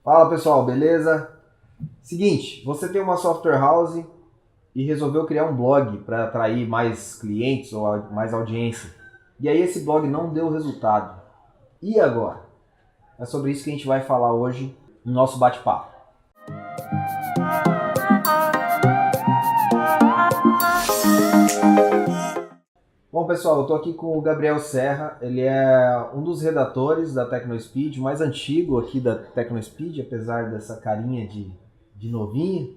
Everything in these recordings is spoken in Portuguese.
Fala pessoal, beleza? Seguinte, você tem uma software house e resolveu criar um blog para atrair mais clientes ou mais audiência. E aí esse blog não deu resultado. E agora? É sobre isso que a gente vai falar hoje no nosso bate-papo. Bom pessoal, eu estou aqui com o Gabriel Serra, ele é um dos redatores da TecnoSpeed, o mais antigo aqui da TecnoSpeed, apesar dessa carinha de novinho.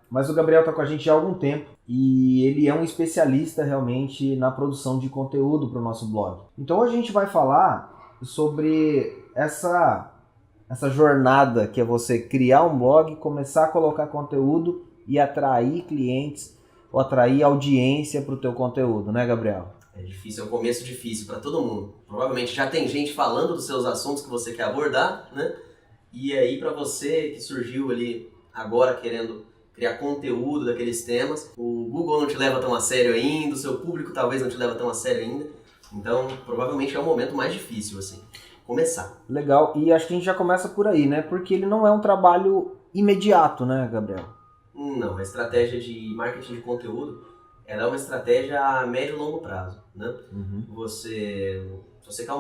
Mas o Gabriel está com a gente há algum tempo e ele é um especialista realmente na produção de conteúdo para o nosso blog. Então a gente vai falar sobre essa jornada que é você criar um blog, começar a colocar conteúdo e atrair clientes ou atrair audiência para o teu conteúdo, né, Gabriel? É difícil, é um começo difícil para todo mundo. Provavelmente já tem gente falando dos seus assuntos que você quer abordar, né? E aí para você que surgiu ali agora querendo criar conteúdo daqueles temas, o Google não te leva tão a sério ainda, o seu público talvez não te leva tão a sério ainda. Então, provavelmente é o momento mais difícil, assim, começar. Legal, e acho que a gente já começa por aí, né? Porque ele não é um trabalho imediato, né, Gabriel? Não, a estratégia de marketing de conteúdo, ela é uma estratégia a médio e longo prazo, né? Se você quer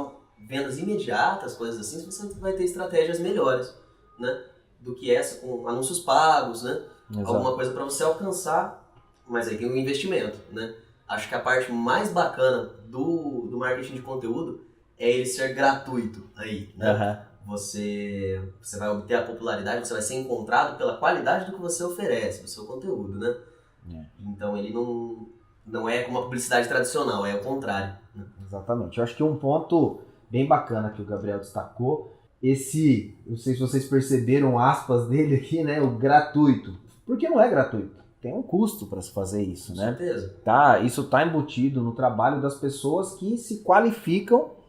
vendas imediatas, coisas assim, você vai ter estratégias melhores, né? Do que essa com anúncios pagos, né? Exato. Alguma coisa para você alcançar, mas aí tem um investimento, né? Acho que a parte mais bacana do marketing de conteúdo é ele ser gratuito aí, né? Você vai obter a popularidade, você vai ser encontrado pela qualidade do que você oferece, do seu conteúdo, né? Então ele não é como uma publicidade tradicional, é o contrário. Né? Exatamente. Eu acho que um ponto bem bacana que o Gabriel destacou, não sei se vocês perceberam aspas dele aqui, né? O gratuito. Porque não é gratuito. Tem um custo para se fazer isso, né? Com certeza. Isso está embutido no trabalho das pessoas que se qualificam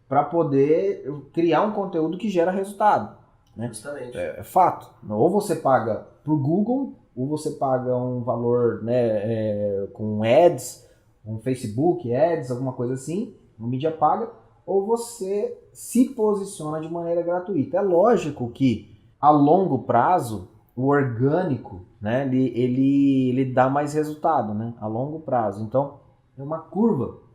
para poder criar um conteúdo que gera resultado. Né? Justamente. É fato. Ou você paga por Google, ou você paga um valor, né, com ads, um Facebook ads, alguma coisa assim, uma mídia paga, ou você se posiciona de maneira gratuita. É lógico que a longo prazo o orgânico, né, ele dá mais resultado, né, a longo prazo. Então é uma curva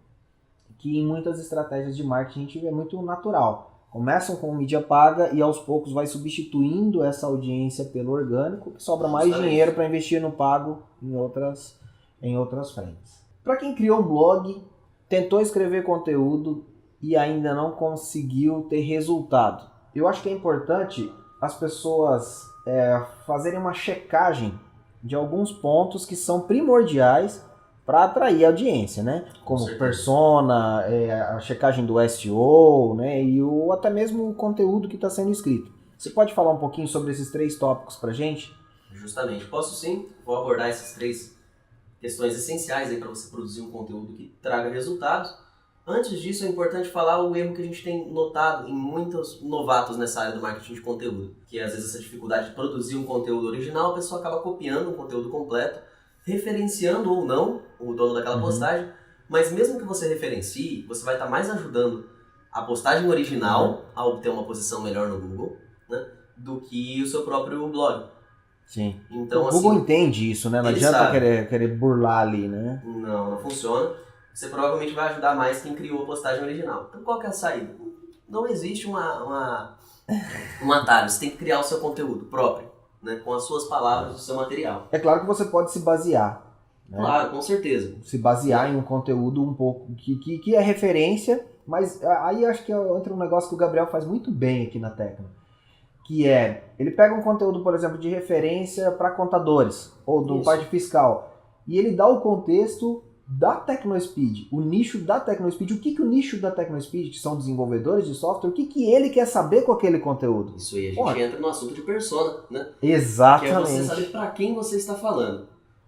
que em muitas estratégias de marketing a gente vê muito natural. Começam com mídia paga e aos poucos vai substituindo essa audiência pelo orgânico, que sobra mais dinheiro para investir no pago em outras frentes. Para quem criou um blog, tentou escrever conteúdo e ainda não conseguiu ter resultado, eu acho que é importante as pessoas fazerem uma checagem de alguns pontos que são primordiais para atrair audiência, né? Como persona, a checagem do SEO, né? E até mesmo o conteúdo que está sendo escrito. Você pode falar um pouquinho sobre esses 3 tópicos para gente? Justamente, posso sim. Vou abordar essas 3 questões essenciais aí para você produzir um conteúdo que traga resultados. Antes disso, é importante falar o erro que a gente tem notado em muitos novatos nessa área do marketing de conteúdo, que é às vezes essa dificuldade de produzir um conteúdo original, a pessoa acaba copiando um conteúdo completo, referenciando ou não o dono daquela postagem, mas mesmo que você referencie, você vai estar mais ajudando a postagem original a obter uma posição melhor no Google, né, do que o seu próprio blog. Sim. Então, o Google entende isso, né? Não adianta querer burlar ali, né? Não funciona. Você provavelmente vai ajudar mais quem criou a postagem original. Então qual que é a saída? Não existe um atalho, você tem que criar o seu conteúdo próprio, né, com as suas palavras, o seu material. É claro que você pode se basear. Né? Claro, com certeza. Se basear em um conteúdo um pouco que é referência, mas aí acho que entra um negócio que o Gabriel faz muito bem aqui na Tecno, que ele pega um conteúdo, por exemplo, de referência para contadores, ou do parte fiscal, e ele dá o contexto da TecnoSpeed, o nicho da TecnoSpeed, o que o nicho da TecnoSpeed, que são desenvolvedores de software, o que ele quer saber com aquele conteúdo. Isso aí, a gente entra no assunto de persona, né? Exatamente. Que é você saber para quem você está falando.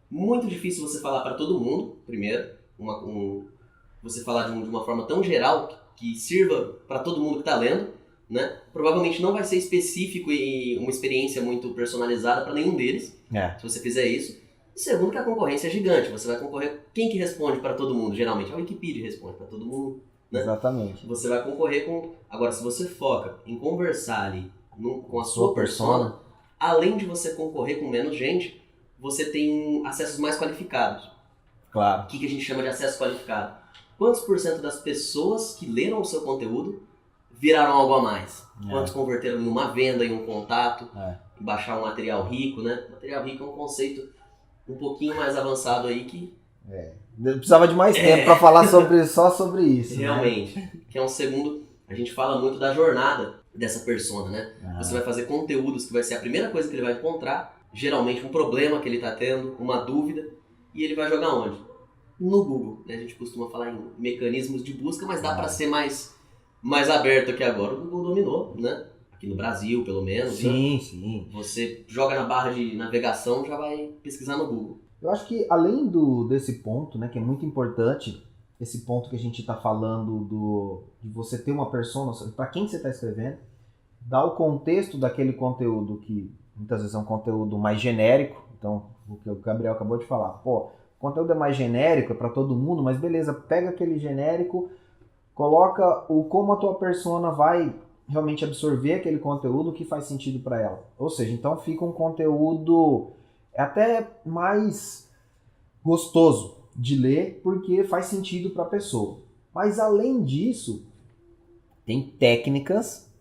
Muito difícil você falar para todo mundo, primeiro, você falar de uma forma tão geral que sirva para todo mundo que está lendo, né? Provavelmente não vai ser específico e uma experiência muito personalizada para nenhum deles, se você fizer isso. E segundo, que a concorrência é gigante. Você vai concorrer... Quem que responde para todo mundo, geralmente? A Wikipedia responde para todo mundo, né? Exatamente. Você vai concorrer com... Agora, se você foca em conversar ali com a sua persona, além de você concorrer com menos gente, você tem acessos mais qualificados. Claro. O que a gente chama de acesso qualificado? Quantos por cento das pessoas que leram o seu conteúdo viraram algo a mais? Quantos converteram em uma venda, em um contato, em baixar um material rico, né? Material rico é um conceito um pouquinho mais avançado aí que... Eu precisava de mais tempo para falar só sobre isso. Realmente. Né? Que é um segundo... A gente fala muito da jornada dessa persona, né? Você vai fazer conteúdos que vai ser a primeira coisa que ele vai encontrar, geralmente um problema que ele está tendo, uma dúvida, e ele vai jogar onde? No Google. Né? A gente costuma falar em mecanismos de busca, mas dá para ser mais aberto aqui agora. O Google dominou, né? Aqui no Brasil, pelo menos. Sim, né? sim. Você joga na barra de navegação, já vai pesquisar no Google. Eu acho que além desse ponto, né, que é muito importante, esse ponto que a gente está falando de você ter uma persona, para quem você está escrevendo, dar o contexto daquele conteúdo que muitas vezes é um conteúdo mais genérico. Então, o que o Gabriel acabou de falar, o conteúdo é mais genérico, é para todo mundo, mas beleza, pega aquele genérico, coloca como a tua persona vai realmente absorver aquele conteúdo que faz sentido para ela. Ou seja, então fica um conteúdo até mais gostoso de ler, porque faz sentido para a pessoa. Mas além disso, tem técnicas,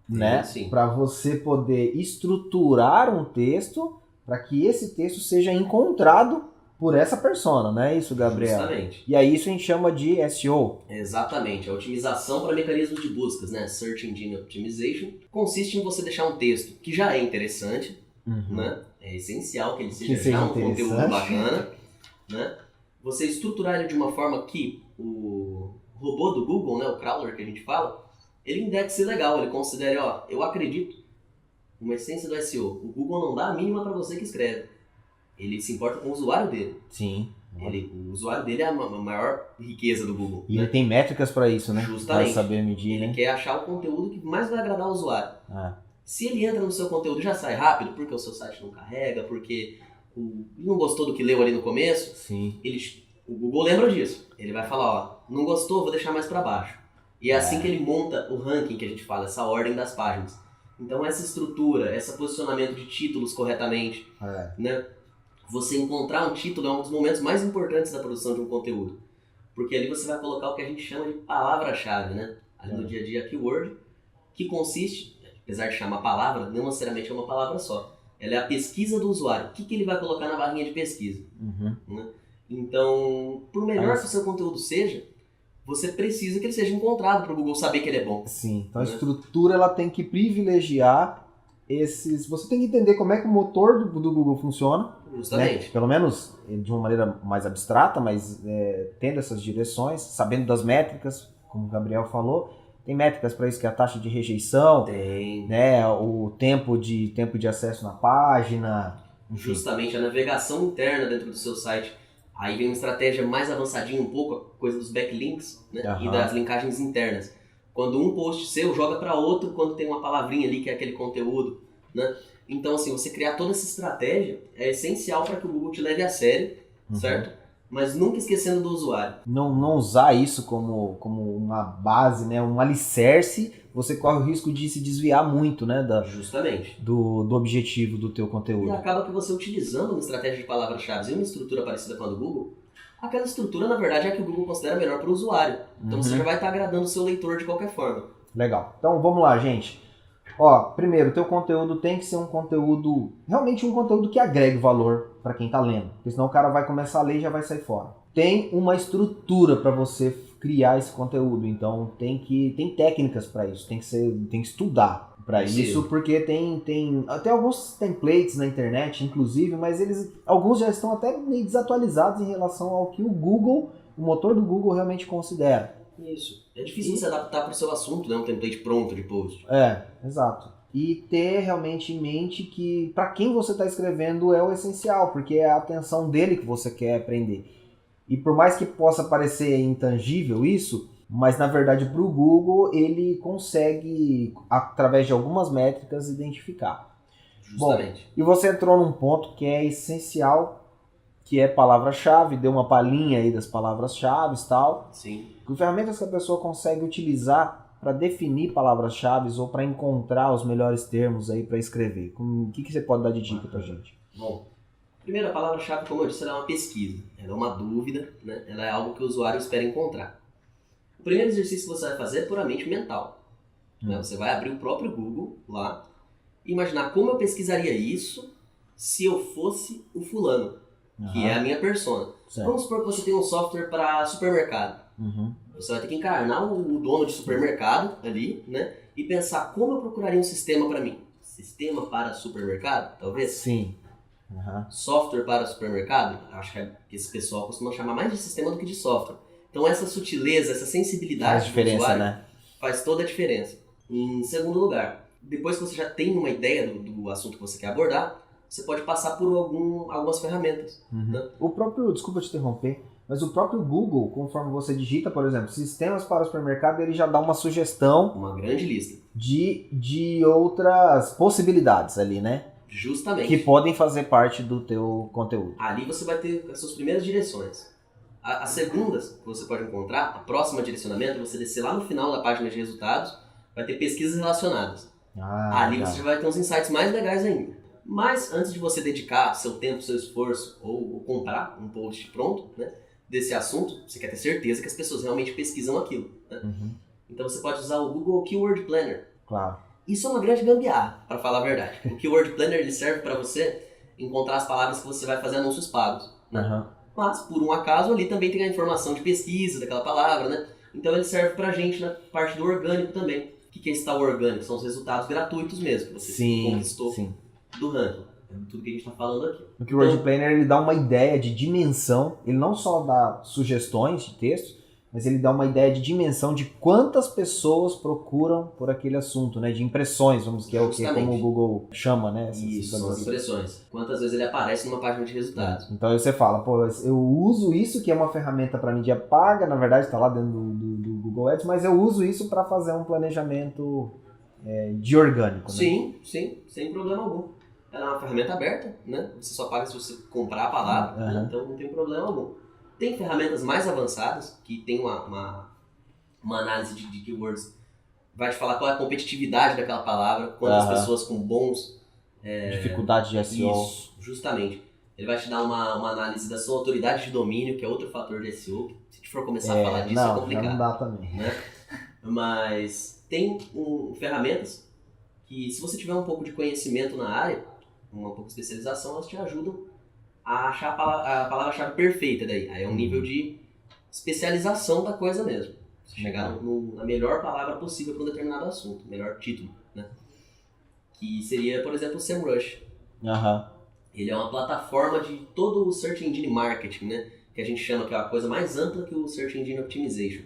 né, para você poder estruturar um texto para que esse texto seja encontrado por essa persona, não é isso, Gabriel? Justamente. E aí isso a gente chama de SEO. Exatamente. A otimização para mecanismos de buscas, né? Search Engine Optimization, consiste em você deixar um texto que já é interessante, né? É essencial que ele seja já um conteúdo bacana, né? Você estruturar ele de uma forma que o robô do Google, né, o crawler que a gente fala, ele indexe legal, ele considere, eu acredito, uma essência do SEO. O Google não dá a mínima para você que escreve. Ele se importa com o usuário dele. Sim. O usuário dele é a maior riqueza do Google. E né? ele tem métricas para isso, né? Justamente. Para saber medir, ele né? quer achar o conteúdo que mais vai agradar o usuário. Se ele entra no seu conteúdo e já sai rápido, porque o seu site não carrega, porque não gostou do que leu ali no começo, sim. O Google lembra disso. Ele vai falar, não gostou, vou deixar mais para baixo. E é assim que ele monta o ranking que a gente fala, essa ordem das páginas. Então essa estrutura, esse posicionamento de títulos corretamente, né? Você encontrar um título é um dos momentos mais importantes da produção de um conteúdo. Porque ali você vai colocar o que a gente chama de palavra-chave, né? Ali no dia a dia, keyword, que consiste, apesar de chamar palavra, não necessariamente é uma palavra só. Ela é a pesquisa do usuário. O que ele vai colocar na barrinha de pesquisa. Né? Então, por melhor que o seu conteúdo seja, você precisa que ele seja encontrado para o Google saber que ele é bom. Sim, então a estrutura ela tem que privilegiar esses... Você tem que entender como é que o motor do Google funciona. Justamente. Né? Pelo menos de uma maneira mais abstrata, mas tendo essas direções, sabendo das métricas, como o Gabriel falou. Tem métricas para isso, que é a taxa de rejeição, né? O tempo de acesso na página. Enfim. Justamente a navegação interna dentro do seu site. Aí vem uma estratégia mais avançadinha um pouco, a coisa dos backlinks, né? E das linkagens internas. Quando um post seu joga para outro, quando tem uma palavrinha ali que é aquele conteúdo, né? Então, assim, você criar toda essa estratégia é essencial para que o Google te leve a sério, certo? Mas nunca esquecendo do usuário. Não usar isso como uma base, né? Um alicerce, você corre o risco de se desviar muito, né? Justamente. Do objetivo do teu conteúdo. E acaba que você utilizando uma estratégia de palavras-chave e uma estrutura parecida com a do Google, aquela estrutura, na verdade, é a que o Google considera melhor para o usuário. Então você já vai estar agradando o seu leitor de qualquer forma. Legal. Então vamos lá, gente. Primeiro, o teu conteúdo tem que ser um conteúdo, realmente um conteúdo que agregue valor para quem está lendo. Porque senão o cara vai começar a ler e já vai sair fora. Tem uma estrutura para você criar esse conteúdo, então tem técnicas para isso, tem que estudar para isso, porque tem até alguns templates na internet, inclusive, mas alguns já estão até meio desatualizados em relação ao que o Google, o motor do Google realmente considera. Isso. É difícil se adaptar para o seu assunto, né? Um template pronto de post. Exato. E ter realmente em mente que para quem você está escrevendo é o essencial, porque é a atenção dele que você quer prender. E por mais que possa parecer intangível isso, mas na verdade para o Google ele consegue, através de algumas métricas, identificar. Justamente. Bom, e você entrou num ponto que é essencial, que é palavra-chave, deu uma palhinha aí das palavras-chave e tal. Sim. Que ferramentas que a pessoa consegue utilizar para definir palavras-chave ou para encontrar os melhores termos aí para escrever? O que você pode dar de dica pra gente? Bom, primeiro a palavra-chave, como eu disse, ela é uma pesquisa, ela é uma dúvida, né? Ela é algo que o usuário espera encontrar. O primeiro exercício que você vai fazer é puramente mental. Né? Você vai abrir o próprio Google lá e imaginar como eu pesquisaria isso se eu fosse o fulano, que é a minha persona. Certo. Vamos supor que você tem um software para supermercado. Você vai ter que encarnar o dono de supermercado ali, né? E pensar como eu procuraria um sistema para mim. Sistema para supermercado, talvez? Sim. Software para supermercado? Acho que esse pessoal costuma chamar mais de sistema do que de software. Então essa sutileza, essa sensibilidade Faz diferença, do usuário, né? faz toda a diferença. Em segundo lugar, depois que você já tem uma ideia do assunto que você quer abordar, você pode passar por algumas ferramentas. Né? O próprio, desculpa te interromper, mas o próprio Google, conforme você digita, por exemplo, sistemas para o supermercado, ele já dá uma sugestão. Uma grande lista. De outras possibilidades ali, né? Justamente. Que podem fazer parte do teu conteúdo. Ali você vai ter as suas primeiras direções. As segundas que você pode encontrar, a próxima direcionamento, você descer lá no final da página de resultados, vai ter pesquisas relacionadas. Ali legal. você vai ter uns insights mais legais ainda. Mas antes de você dedicar seu tempo, seu esforço ou comprar um post pronto, né, desse assunto, você quer ter certeza que as pessoas realmente pesquisam aquilo. Né? Então você pode usar o Google Keyword Planner. Claro. Isso é uma grande gambiarra, para falar a verdade. O Keyword Planner ele serve para você encontrar as palavras que você vai fazer anúncios pagos. Né? Mas, por um acaso, ali também tem a informação de pesquisa daquela palavra, né? Então ele serve pra gente na parte do orgânico também. O que é esse tal orgânico? São os resultados gratuitos mesmo, que você conquistou do ranking. É tudo que a gente está falando aqui. O Keyword Planner ele dá uma ideia de dimensão, ele não só dá sugestões de texto, mas ele dá uma ideia de dimensão de quantas pessoas procuram por aquele assunto, né? De impressões, vamos que é o que como o Google chama, né? Isso, são as impressões. Quantas vezes ele aparece numa página de resultados. Então aí você fala, pô, eu uso isso que é uma ferramenta para mídia paga, na verdade está lá dentro do Google Ads, mas eu uso isso para fazer um planejamento de orgânico, né? Sim, sem problema algum. Ela é uma ferramenta aberta, né? Você só paga se você comprar a palavra, né? Então não tem problema algum. Tem ferramentas mais avançadas, que tem uma análise de keywords, vai te falar qual é a competitividade daquela palavra, quantas pessoas com bons... dificuldade de SEO. Isso, justamente. Ele vai te dar uma análise da sua autoridade de domínio, que é outro fator de SEO. Se a gente for começar a falar disso, é complicado. Não dá também. Né? Mas tem ferramentas que, se você tiver um pouco de conhecimento na área, uma pouco de especialização, elas te ajudam a achar a palavra-chave perfeita daí. Aí é um nível de especialização da coisa mesmo. Você chegar na melhor palavra possível para um determinado assunto, melhor título, né? Que seria, por exemplo, o SEMrush. Ele é uma plataforma de todo o Search Engine Marketing, né? Que a gente chama que é a coisa mais ampla que o Search Engine Optimization.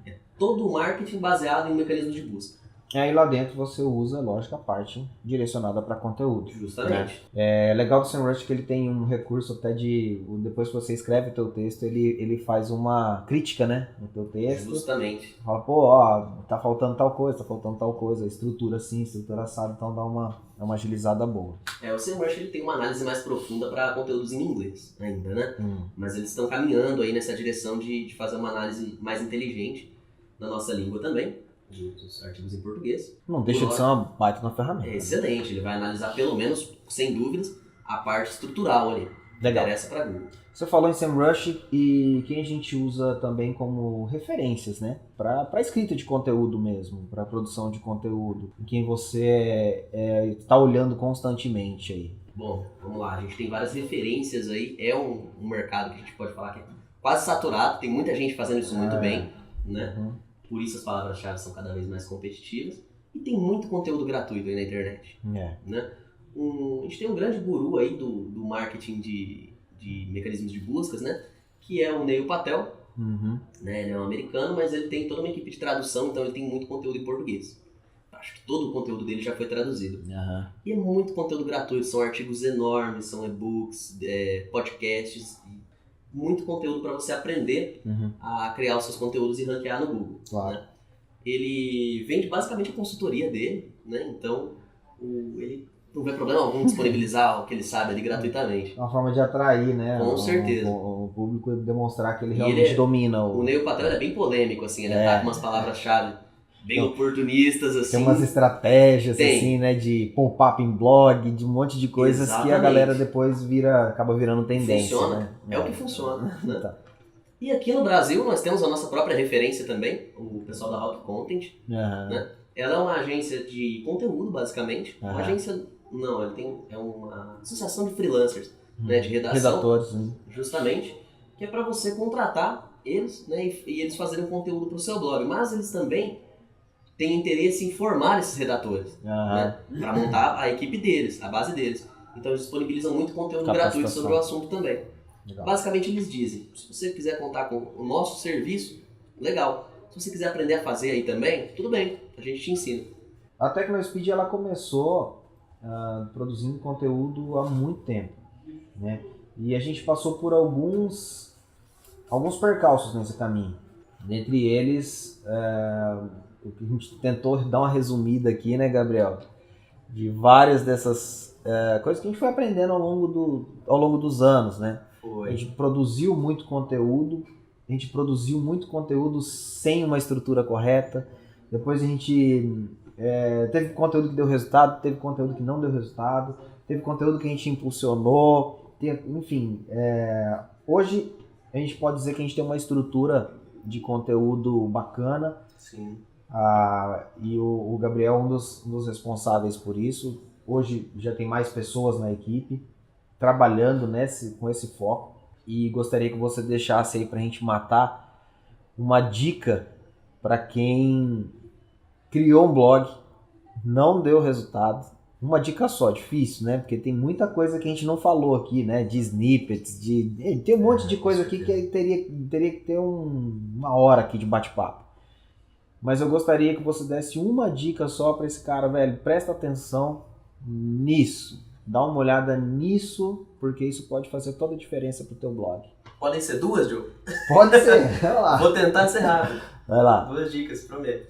É todo o marketing baseado em mecanismos de busca. E aí lá dentro você usa, lógico, a parte direcionada para conteúdo. Justamente. É legal do SEMrush que ele tem um recurso até de... Depois que você escreve o teu texto, ele faz uma crítica, né? No teu texto. Justamente. Fala, pô, ó, tá faltando tal coisa, estrutura assim, estrutura assada, então dá uma agilizada boa. O SEMrush ele tem uma análise mais profunda para conteúdos em inglês ainda, né? Mas eles estão caminhando aí nessa direção de fazer uma análise mais inteligente na nossa língua também. Dos artigos em português. Não deixa de ser uma baita na ferramenta. É excelente, ele vai analisar pelo menos, sem dúvidas, a parte estrutural ali. Legal. Interessa para Google. Você falou em SEMrush e quem a gente usa também como referências, né? Para escrita de conteúdo mesmo, para produção de conteúdo, em quem você está olhando constantemente aí. Bom, vamos lá, a gente tem várias referências aí, é um mercado que a gente pode falar que é quase saturado, tem muita gente fazendo isso muito bem, né? Por isso as palavras-chave são cada vez mais competitivas. E tem muito conteúdo gratuito aí na internet. Né? A gente tem um grande guru aí do marketing de mecanismos de buscas, né? Que é o Neil Patel. Né? Ele é um americano, mas ele tem toda uma equipe de tradução, então ele tem muito conteúdo em português. Acho que todo o conteúdo dele já foi traduzido. E é muito conteúdo gratuito, são artigos enormes, são e-books, podcasts... muito conteúdo para você aprender a criar os seus conteúdos e ranquear no Google. Né? Ele vende basicamente a consultoria dele, né? Então ele não vê problema algum disponibilizar o que ele sabe ali gratuitamente. É uma forma de atrair, né? Com certeza. O público e demonstrar que ele E realmente domina o Neil Patel é bem polêmico, assim, ele ataca umas palavras-chave bem Então, oportunistas, assim. Tem umas estratégias, Tem. assim, né? De pop-up em blog, de um monte de coisas que a galera depois acaba virando tendência. Funciona. Né? É o que funciona. Né? Tá. E aqui no Brasil nós temos a nossa própria referência também, o pessoal da Rock Content. Né? Ela é uma agência de conteúdo, basicamente. Uma agência... Não, é uma associação de freelancers, né? De redação. Redatores, né? Justamente. Que é para você contratar eles, né? E eles fazerem conteúdo para o seu blog. Mas eles também têm interesse em formar esses redatores. Né? Para montar a equipe deles, a base deles. Então eles disponibilizam muito conteúdo gratuito sobre o assunto também. Legal. Basicamente eles dizem, se você quiser contar com o nosso serviço, legal. Se você quiser aprender a fazer aí também, tudo bem, a gente te ensina. A Tecnospeed ela começou produzindo conteúdo há muito tempo, né? E a gente passou por alguns percalços nesse caminho. Dentre eles, o que a gente tentou dar uma resumida aqui, né, Gabriel? De várias dessas coisas que a gente foi aprendendo ao longo dos anos, né? A gente produziu muito conteúdo, sem uma estrutura correta. Depois a gente teve conteúdo que deu resultado, teve conteúdo que não deu resultado, teve conteúdo que a gente impulsionou, enfim. Hoje a gente pode dizer que a gente tem uma estrutura de conteúdo bacana. Sim. E o Gabriel é um dos responsáveis por isso. Hoje já tem mais pessoas na equipe trabalhando com esse foco, e gostaria que você deixasse aí pra gente matar uma dica para quem criou um blog, não deu resultado. Uma dica só, difícil, né? Porque tem muita coisa que a gente não falou aqui, né? De snippets, tem um monte de coisa aqui que teria que ter uma hora aqui de bate-papo. Mas eu gostaria que você desse uma dica só para esse cara, velho, presta atenção nisso. Dá uma olhada nisso, porque isso pode fazer toda a diferença pro teu blog. Podem ser duas, Joe? Pode ser, vai lá. Vou tentar ser rápido. Vai lá. 2 dicas, prometo.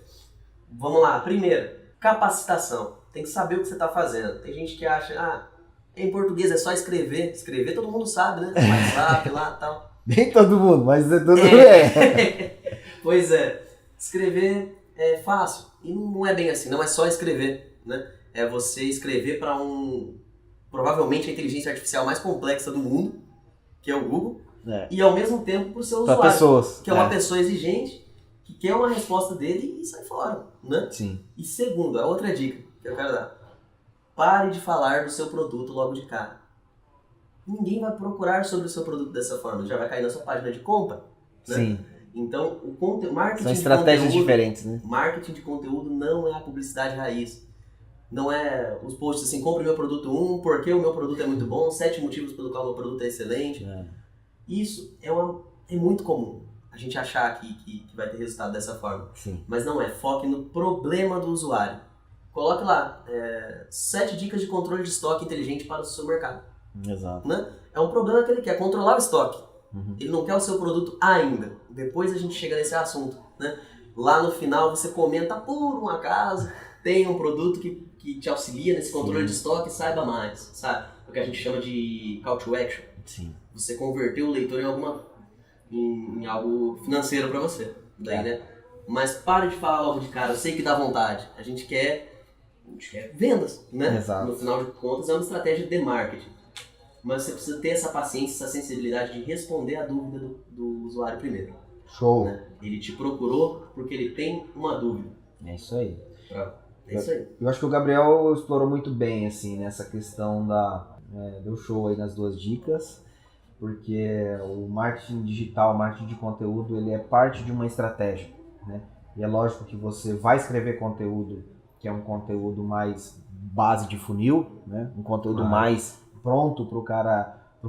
Vamos lá. Primeiro, capacitação. Tem que saber o que você está fazendo. Tem gente que acha, em português é só escrever. Escrever todo mundo sabe, né? WhatsApp lá e tal. Nem todo mundo, mas tudo bem. Pois é. Escrever é fácil. E não é bem assim. Não é só escrever, né? É você escrever para provavelmente a inteligência artificial mais complexa do mundo, que é o Google, e ao mesmo tempo para o seu usuário, pessoas, que é uma pessoa exigente, que quer uma resposta dele e sai fora, né? Sim. E segundo, a outra dica que eu quero dar, pare de falar do seu produto logo de cara. Ninguém vai procurar sobre o seu produto dessa forma, já vai cair na sua página de compra, né? Sim. Então, marketing são estratégias diferentes, né? Marketing de conteúdo não é a publicidade raiz. Não é os posts assim, compre meu produto 1, porque o meu produto é muito bom, 7 motivos pelo qual o meu produto é excelente. Isso é muito comum, a gente achar que vai ter resultado dessa forma. Sim. Mas não é, foque no problema do usuário. Coloque lá, 7 dicas de controle de estoque inteligente para o seu mercado. Exato. Né? É um problema que ele quer, controlar o estoque. Ele não quer o seu produto ainda. Depois a gente chega nesse assunto. Né? Lá no final você comenta, por um acaso, tem um produto que te auxilia nesse controle de estoque, saiba mais, sabe? O que a gente chama de call to action. Sim. Você converteu o leitor em algo financeiro para você. Daí, né? Mas pare de falar logo de cara, eu sei que dá vontade. A gente quer vendas, né? Exato. No final de contas é uma estratégia de marketing. Mas você precisa ter essa paciência, essa sensibilidade de responder a dúvida do usuário primeiro. Show. Né? Ele te procurou porque ele tem uma dúvida. É isso aí. É isso aí. Eu acho que o Gabriel explorou muito bem, assim, nessa questão deu show aí nas 2 dicas, porque o marketing digital, o marketing de conteúdo, ele é parte de uma estratégia, né? E é lógico que você vai escrever conteúdo que é um conteúdo mais base de funil, né? Um conteúdo mais pronto pro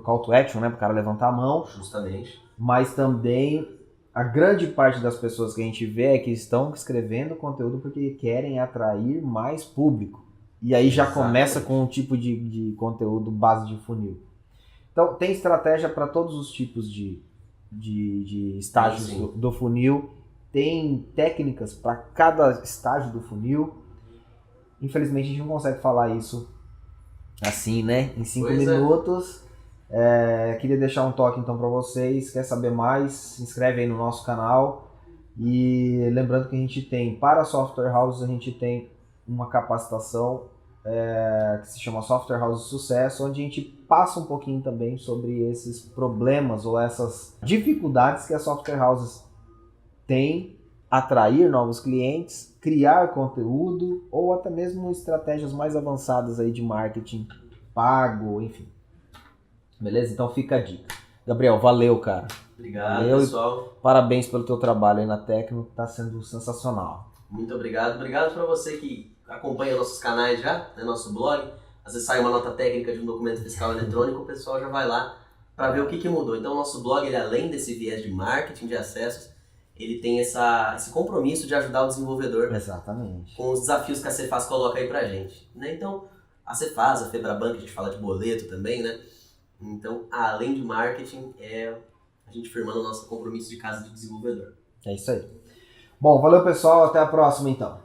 call to action, né? Pro cara levantar a mão. Justamente. Mas também a grande parte das pessoas que a gente vê é que estão escrevendo conteúdo porque querem atrair mais público. E aí já começa com um tipo de conteúdo base de funil. Então tem estratégia para todos os tipos de estágios do funil. Tem técnicas para cada estágio do funil. Infelizmente a gente não consegue falar isso Assim, né? Em 5 Pois é. minutos. Queria deixar um toque então para vocês. Quer saber mais? Se inscreve aí no nosso canal. E lembrando que a gente tem, para software houses, a gente tem uma capacitação que se chama Software House Sucesso, onde a gente passa um pouquinho também sobre esses problemas ou essas dificuldades que as software houses têm, atrair novos clientes, criar conteúdo ou até mesmo estratégias mais avançadas aí de marketing pago, enfim. Beleza? Então fica a dica. Gabriel, valeu, cara. Obrigado, Valeu, pessoal. parabéns pelo teu trabalho aí na Tecno, tá sendo sensacional. Muito obrigado. Obrigado para você que acompanha nossos canais já, né, nosso blog. Às vezes sai uma nota técnica de um documento fiscal eletrônico, o pessoal já vai lá para ver o que mudou. Então, o nosso blog, ele, além desse viés de marketing de acessos, ele tem esse compromisso de ajudar o desenvolvedor. Exatamente. Com os desafios que a Cefaz coloca aí pra gente, né? Então, a Cefaz, a Febraban, a gente fala de boleto também, né? Então, além de marketing, a gente firmando o nosso compromisso de casa de desenvolvedor. É isso aí. Bom, valeu pessoal, até a próxima então.